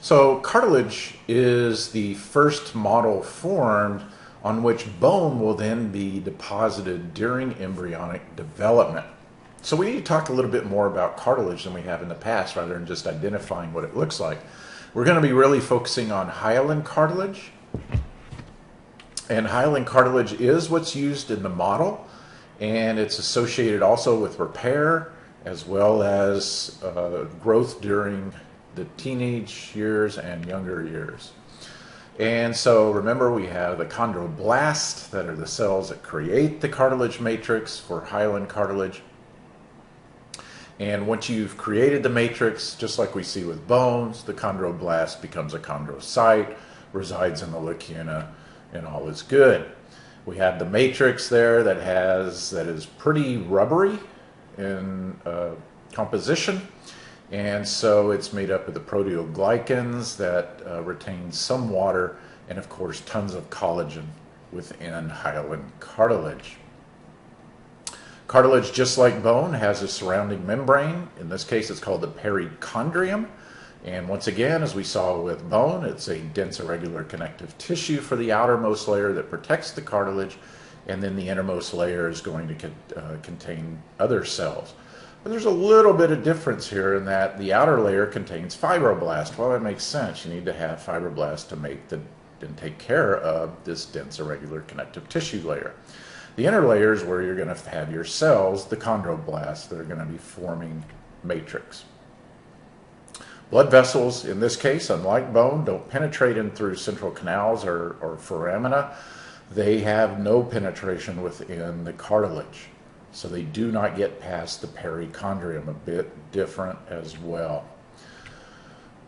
So cartilage is the first model formed on which bone will then be deposited during embryonic development. So we need to talk a little bit more about cartilage than we have in the past rather than just identifying what it looks like. We're going to be really focusing on hyaline cartilage. And hyaline cartilage is what's used in the model, and it's associated also with repair as well as growth during the teenage years and younger years. And so remember, we have the chondroblasts that are the cells that create the cartilage matrix for hyaline cartilage. And once you've created the matrix, just like we see with bones, the chondroblast becomes a chondrocyte, resides in the lacuna, and all is good. We have the matrix there that is pretty rubbery in composition, and so it's made up of the proteoglycans that retain some water, and of course tons of collagen within hyaline cartilage. Cartilage, just like bone, has a surrounding membrane. In this case, it's called the perichondrium. And once again, as we saw with bone, it's a dense irregular connective tissue for the outermost layer that protects the cartilage, and then the innermost layer is going to contain other cells. But there's a little bit of difference here in that the outer layer contains fibroblasts. Well, that makes sense. You need to have fibroblasts to make and take care of this dense irregular connective tissue layer. The inner layer is where you're going to have your cells, the chondroblasts, that are going to be forming matrix. Blood vessels, in this case, unlike bone, don't penetrate in through central canals or foramina. They have no penetration within the cartilage, so they do not get past the perichondrium, a bit different as well.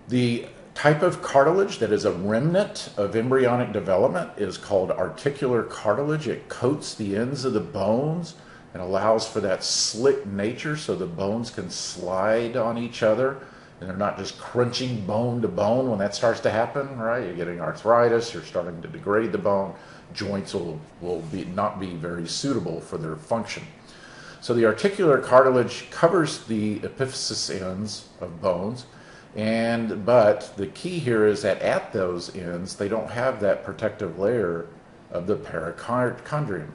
The type of cartilage that is a remnant of embryonic development is called articular cartilage. It coats the ends of the bones and allows for that slick nature so the bones can slide on each other. And they're not just crunching bone to bone. When that starts to happen, right, you're getting arthritis, you're starting to degrade the bone, joints will not be very suitable for their function. So the articular cartilage covers the epiphysis ends of bones, but the key here is that at those ends, they don't have that protective layer of the perichondrium.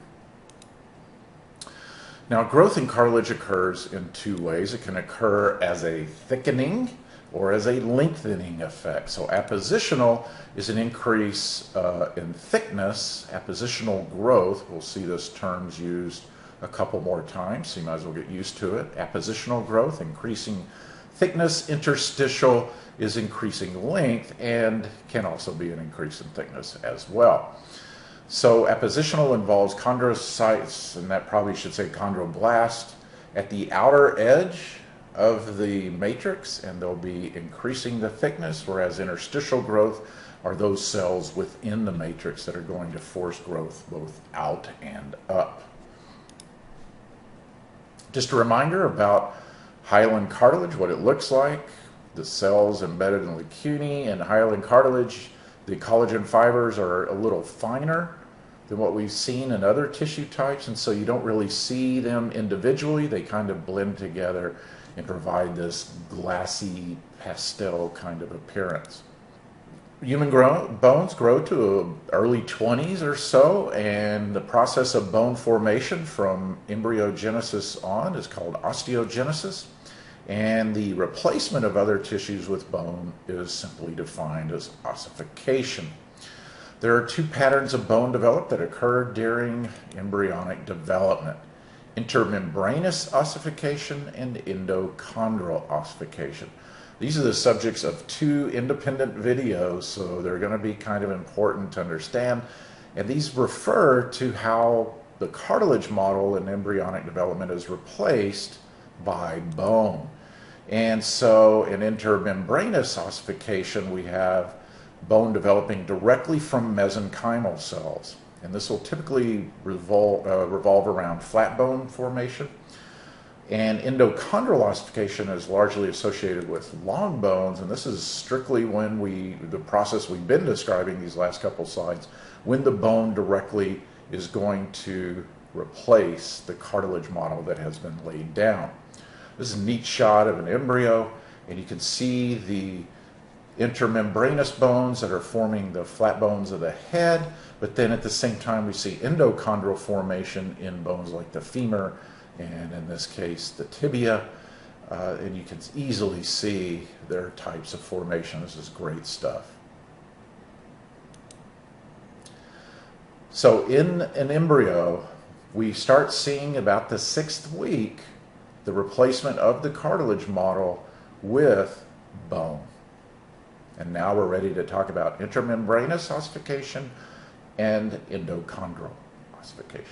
Now, growth in cartilage occurs in two ways. It can occur as a thickening or as a lengthening effect. So appositional is an increase in thickness, appositional growth. We'll see this term's used a couple more times, so you might as well get used to it. Appositional growth, increasing thickness. Interstitial is increasing length and can also be an increase in thickness as well. So appositional involves chondrocytes, and that probably should say chondroblast, at the outer edge of the matrix, and they'll be increasing the thickness, whereas interstitial growth are those cells within the matrix that are going to force growth both out and up. Just a reminder about hyaline cartilage, what it looks like. The cells embedded in lacunae and hyaline cartilage, the collagen fibers are a little finer than what we've seen in other tissue types, and so you don't really see them individually. They kind of blend together and provide this glassy pastel kind of appearance. Human bones grow to early 20s or so, and the process of bone formation from embryogenesis on is called osteogenesis, and the replacement of other tissues with bone is simply defined as ossification. There are two patterns of bone development that occur during embryonic development: intermembranous ossification and endochondral ossification. These are the subjects of two independent videos, so they're going to be kind of important to understand. And these refer to how the cartilage model in embryonic development is replaced by bone. And so in intermembranous ossification, we have bone developing directly from mesenchymal cells. And this will typically revolve around flat bone formation. And endochondral ossification is largely associated with long bones, and this is strictly when the process we've been describing these last couple slides, when the bone directly is going to replace the cartilage model that has been laid down. This is a neat shot of an embryo, and you can see the intermembranous bones that are forming the flat bones of the head, but then at the same time we see endochondral formation in bones like the femur, and in this case the tibia, and you can easily see their types of formation. This is great stuff. So in an embryo, we start seeing about the 6th week the replacement of the cartilage model with bone. And now we're ready to talk about intramembranous ossification and endochondral ossification.